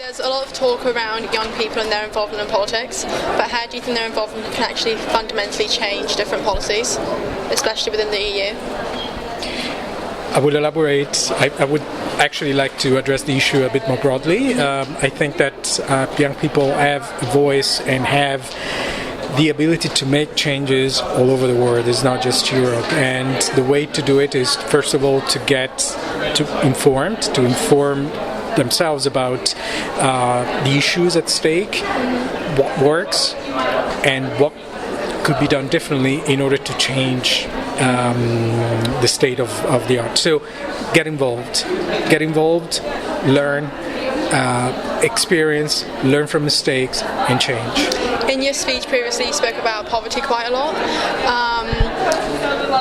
There's a lot of talk around young people and their involvement in politics, but how do you think their involvement can actually fundamentally change different policies, especially within the EU? I would elaborate. I would actually like to address the issue a bit more broadly. I think that young people have a voice and have the ability to make changes all over the world. It's not just Europe. And the way to do it is, first of all, to inform themselves about the issues at stake, what works, and what could be done differently in order to change the state of the art. So get involved, learn, experience, learn from mistakes, and change. In your speech previously, you spoke about poverty quite a lot.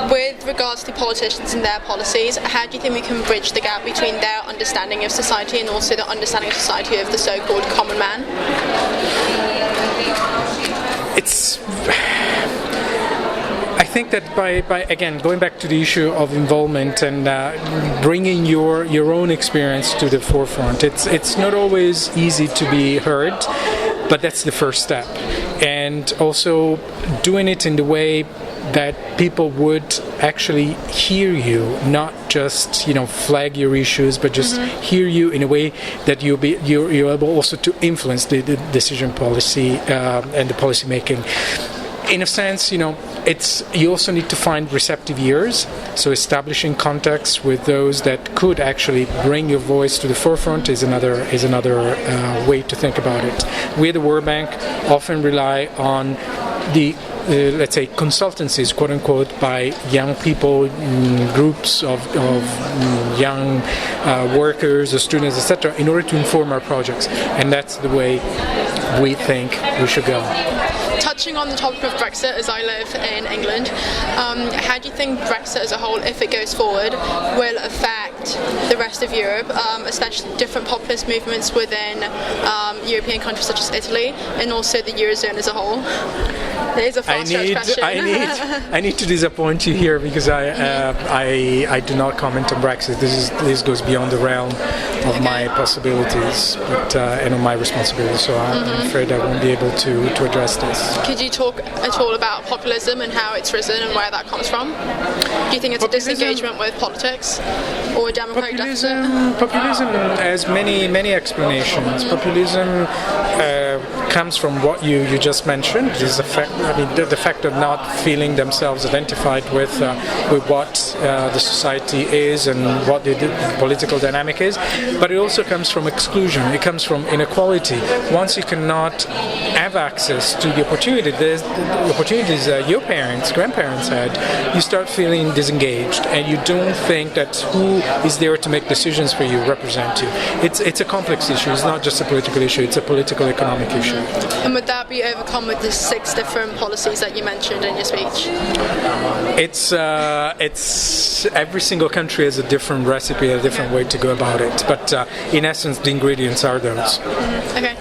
With regards to politicians and their policies, how do you think we can bridge the gap between their understanding of society and also the understanding of society of the so-called common man? I think that by again going back to the issue of involvement and bringing your own experience to the forefront, it's not always easy to be heard, but that's the first step. And also doing it in the way that people would actually hear you, not just flag your issues, but just hear you in a way that you're able also to influence the decision policy and the policy making. In a sense, you also need to find receptive ears. So establishing contacts with those that could actually bring your voice to the forefront is another way to think about it. We at the World Bank often rely on the let's say consultancies, quote unquote, by young people, groups of young workers or students, etc., in order to inform our projects, and that's the way we think we should go. Touching on the topic of Brexit, as I live in England, how do you think Brexit as a whole, if it goes forward, will affect the rest of Europe, especially different populist movements within European countries such as Italy, and also the Eurozone as a whole? It is a far-stretched question. I need to disappoint you here because I do not comment on Brexit. This goes beyond the realm of my possibilities, and of my responsibilities. So I'm afraid I won't be able to address this. Could you talk at all about populism and how it's risen and where that comes from? Do you think it's a disengagement with politics or a democratic deficit? Populism has many explanations. Populism comes from what you just mentioned. Is the fact of not feeling themselves identified with what the society is and what the political dynamic is. But it also comes from exclusion. It comes from inequality. Once you cannot have access to the opportunities your parents, grandparents had, you start feeling disengaged, and you don't think that who is there to make decisions for you represent you. It's a complex issue. It's not just a political issue. It's a political economic issue. And would that be overcome with the 6 different policies that you mentioned in your speech? It's every single country has a different recipe, a different way to go about it. But in essence, the ingredients are those. Okay.